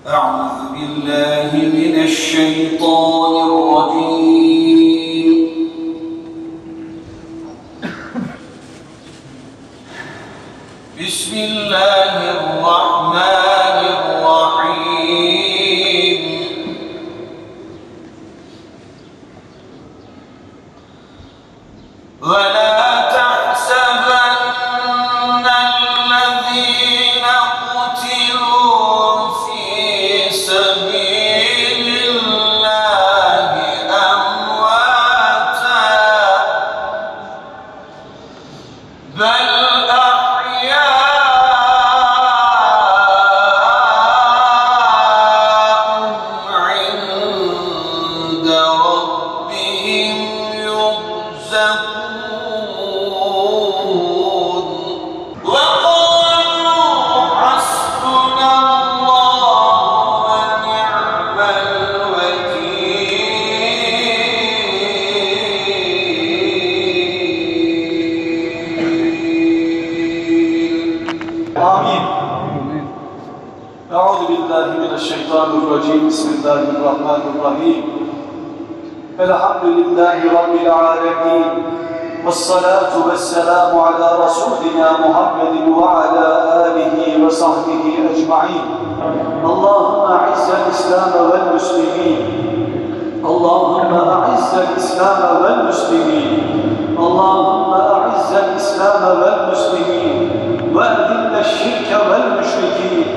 أعوذ بالله من الشيطان الرجيم. بسم الله الرحمن الرحيم. ولا تحسبن الذين قتلوا في سبيل الله أمواتا بل أحياء عند ربهم يرزقون. وقالوا حسبنا الله ونعم الوكيل. آمين. أعوذ بالله من الشيطان الرجيم. بسم الله الرحمن الرحيم. الحمد لله رب العالمين، والصلاة والسلام على رسولنا محمد وعلى آله وصحبه أجمعين. اللهم أعز الإسلام والمسلمين، اللهم أعز الإسلام والمسلمين، اللهم أعز الإسلام والمسلمين وأذل الشرك والمشركين.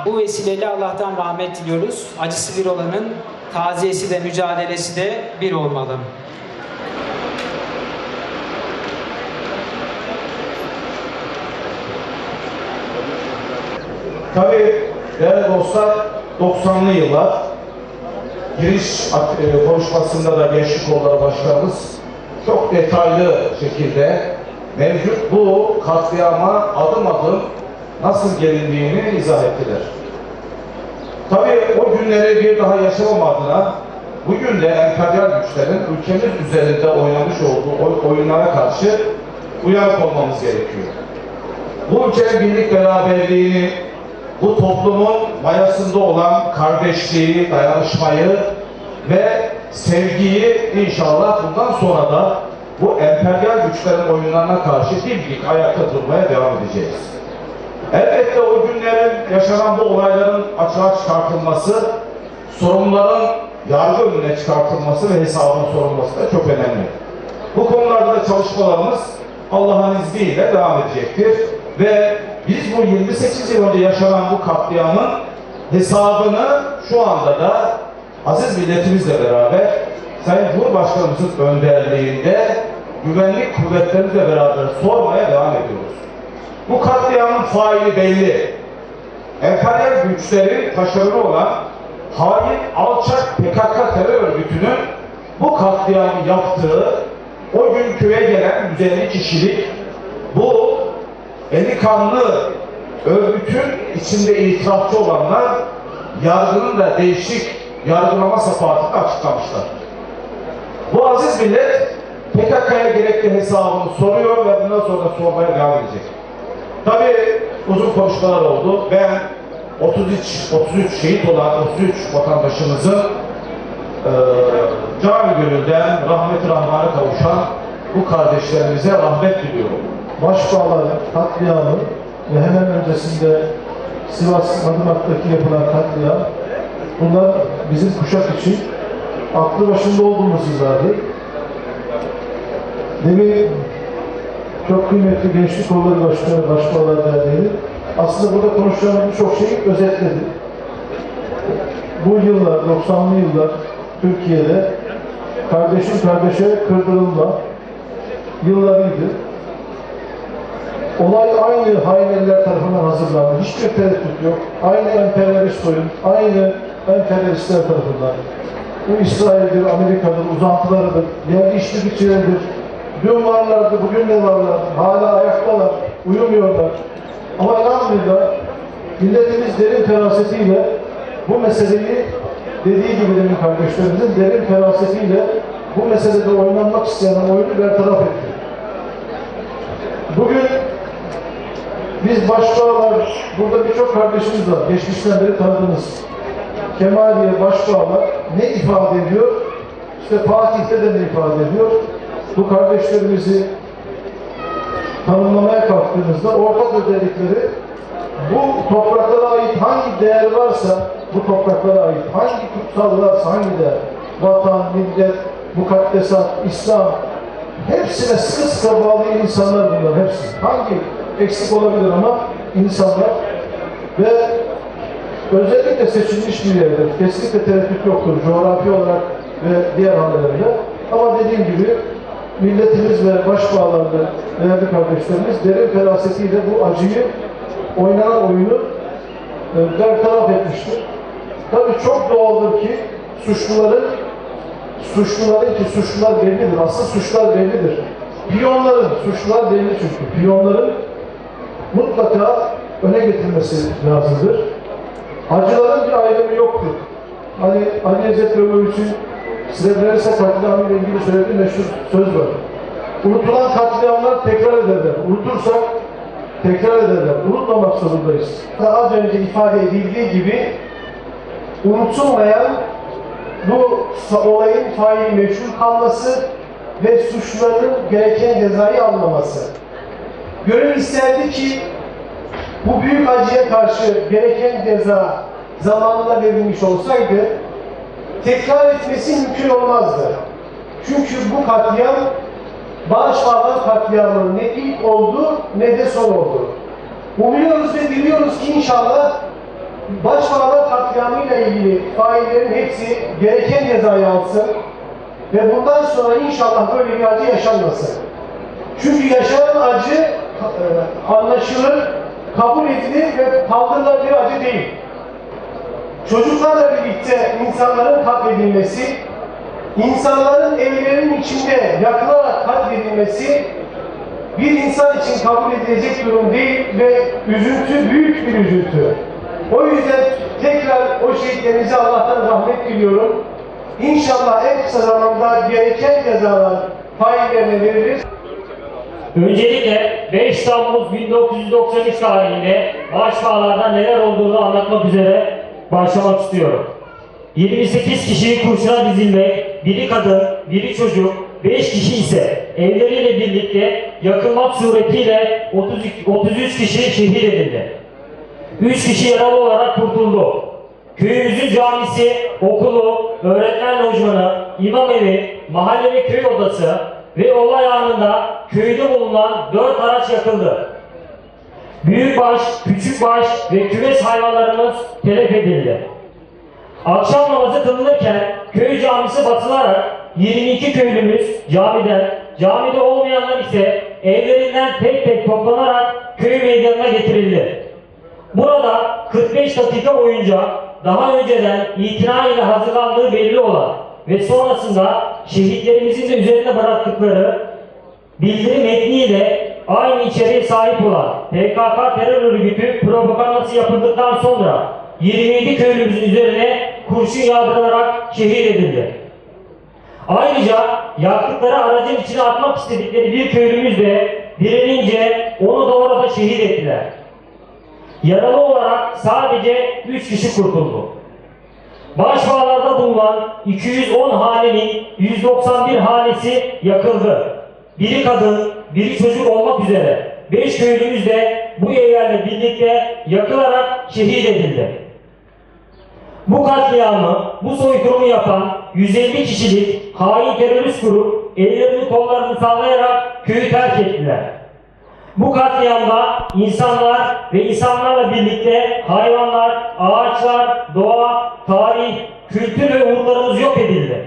Bu vesileyle Allah'tan rahmet diliyoruz. Acısı bir olanın taziyesi de mücadelesi de bir olmalı. Tabii değerli dostlar, 90'lı yıllar giriş konuşmasında da Gençlik Kolları Başkanımız çok detaylı şekilde mevcut bu katliama adım adım nasıl gelindiğini izah ettiler. Tabii o günleri bir daha yaşamam adına bugün de emperyal güçlerin ülkemiz üzerinde oynamış olduğu oyunlara karşı uyanık olmamız gerekiyor. Bu ülkenin birlik beraberliğini, bu toplumun mayasında olan kardeşliği, dayanışmayı ve sevgiyi inşallah bundan sonra da bu emperyal güçlerin oyunlarına karşı dimdik ayakta durmaya devam edeceğiz. Elbette o günlerin yaşanan bu olayların açığa çıkartılması, sorumluların yargı önüne çıkartılması ve hesabın sorulması da çok önemli. Bu konularda da çalışmalarımız Allah'ın izniyle devam edecektir. Ve biz bu 28 yıl önce yaşanan bu katliamın hesabını şu anda da aziz milletimizle beraber Sayın Cumhurbaşkanımızın önderliğinde güvenlik kuvvetlerimizle beraber sormaya devam ediyoruz. Bu katliamın faili belli. Emperyal güçlerin taşeronu olan hain, alçak PKK terör örgütünün bu katliamı yaptığı, o gün köye gelen 150 kişilik bu eli kanlı örgütün içinde itirafçı olanlar yargının da değişik yargılama safahatını açıklamışlar. Bu aziz millet PKK'ya gerekli hesabını soruyor ve bundan sonra sormaya devam edecek. Tabii uzun konuşmalar oldu. Ben 33 şehit olan 33 vatandaşımızın can-ı gönülden rahmet-i rahmana kavuşan bu kardeşlerimize rahmet diliyorum. Başbağları, katliamı ve hemen öncesinde Sivas Madımak'taki yapılan katliam, bunlar bizim kuşak için aklı başında olduğumuz izahı. Demin çok kıymetli Gençlik Kolları Başkanı Başbağlar Derneği aslında burada konuşacağımız birçok şeyi özetledi. Bu yıllar, 90'lı yıllar Türkiye'de kardeşin kardeşe kırdırılma yıllarıydı. Olay aynı hain eller tarafından hazırlandı. Hiçbir tereddüt yok. Aynı emperyalist oyun, aynı emperyalistler tarafından. Bu İsrail'dir, Amerika'dır, uzantılarıdır, yer işbirlikçileridir. Dün varlardı, bugün de varlar, hala ayaktalar, uyumuyorlar. Ama elhamdülillah milletimiz derin ferasetiyle bu meseleyi, dediği gibi demin kardeşlerimizin derin ferasetiyle bu meselede oynanmak isteyen oyunu bertaraf etti. Bugün biz başbağlar, burada birçok kardeşimiz var, geçmişten beri tanıdığımız. Kemaliye başbağlar ne ifade ediyor? İşte Fatih'te de ne ifade ediyor? Bu kardeşlerimizi tanımlamaya kalktığımızda ortak özellikleri, bu topraklara ait hangi değer varsa, bu topraklara ait hangi kutsal varsa, hangi değer, vatan, millet, mukaddesat, İslam, hepsine sıkı sıkı bağlı insanlar bunlar, hepsi. Hangi eksik olabilir ama insanlar ve özellikle seçilmiş bir yerdir. Kesinlikle tereddüt yoktur coğrafi olarak ve diğer hamlelerinde. Ama dediğim gibi milletimiz ve başbağlarında değerli kardeşlerimiz derin ferasetiyle bu acıyı, oynanan oyunu bertaraf etmiştir. Tabii çok doğaldır ki suçlular bellidir. Aslında suçlar bellidir. Piyonların, suçlular belli çünkü. Piyonların mutlaka öne getirmesi lazımdır. Acıların bir ayrımı yoktur. Hani Ali İzzet Gömülüç'ün Srebrenica katliamı ile ilgili söylediği meşhur söz var. Unutulan katliamlar tekrar ederler. Unutursak tekrar ederler. Unutmamak zorundayız. Az önce ifade edildiği gibi unutulmayan bu olayın faili meşhur kalması ve suçluların gereken cezayı almaması. Gönül isterdi ki bu büyük acıya karşı gereken ceza zamanında verilmiş olsaydı tekrar etmesi mümkün olmazdı. Çünkü bu katliam Bağışbağlar katliamı ne ilk oldu ne de son oldu. Umuyoruz ve diliyoruz ki inşallah Bağışbağlar katliamıyla ilgili faillerin hepsi gereken cezayı alsın ve bundan sonra inşallah böyle bir acı yaşanmasın. Çünkü yaşanan acı anlaşılır, kabul edilir ve kaldırılır bir acı değil. Çocuklarla birlikte insanların katledilmesi, insanların evlerinin içinde yakılarak katledilmesi bir insan için kabul edilecek durum değil ve üzüntü, büyük bir üzüntü. O yüzden tekrar o şehitlerimize Allah'tan rahmet diliyorum. İnşallah en kısa zamanda gereken cezalar faillerine verilir. Öncelikle 5 Temmuz 1993 tarihinde Bağışbağlar'da neler olduğunu anlatmak üzere başlamak istiyorum. 28 kişi kurşuna dizilmek, biri kadın, biri çocuk, 5 kişi ise evleriyle birlikte yakılmak suretiyle 33 kişi şehit edildi. 3 kişi yaralı olarak kurtuldu. Köyümüzün camisi, okulu, öğretmen lojmanı, imam evi, mahalle ve köy odası ve olay anında köyde bulunan 4 araç yakıldı. Büyükbaş, küçükbaş ve kümes hayvanlarımız telef edildi. Akşam namazı kılınırken köy camisi basılarak 22 köylümüz camide olmayanlar ise evlerinden tek tek toplanarak köy meydanına getirildi. Burada 45 dakika boyunca daha önceden itina ile hazırlandığı belli olan ve sonrasında şehitlerimizin de üzerinde bıraktıkları bildiri metniyle aynı içeriğe sahip olan PKK terör örgütü propagandası yapıldıktan sonra 27 köylümüzün üzerine kurşun yağdırılarak şehit edildi. Ayrıca yaktıkları aracın içine atmak istedikleri bir köylümüz de direnince onu da orada şehit ettiler. Yaralı olarak sadece 3 kişi kurtuldu. Bağışbağlar'da bulunan 210 hanenin 191 hanesi yakıldı. Biri kadın, biri çocuk olmak üzere 5 köylümüz de bu evlerle birlikte yakılarak şehit edildi. Bu katliamı, bu soykırımı yapan 150 kişilik hain terörist grup ellerini kollarını sallayarak köyü terk ettiler. Bu katliamda insanlar ve insanlarla birlikte hayvanlar, ağaçlar, doğa, tarih, kültür ve umutlarımız yok edildi.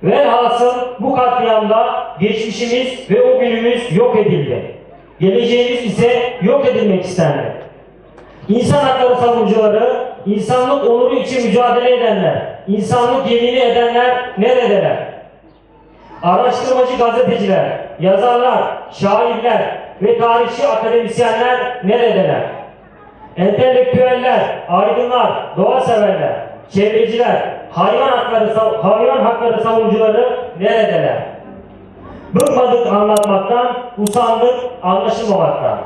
Velhasıl bu katliamda geçmişimiz ve o günümüz yok edildi. Geleceğimiz ise yok edilmek istendi. İnsan hakları savunucuları, insanlık onuru için mücadele edenler, insanlık yemini edenler neredeler? Araştırmacı gazeteciler, yazarlar, şairler ve tarihçi akademisyenler neredeler? Entelektüeller, aydınlar, doğa severler, çevreciler, hayvan hakları savunucuları neredeler? Bıkmadık anlatmaktan, usandık anlaşılmamaktan.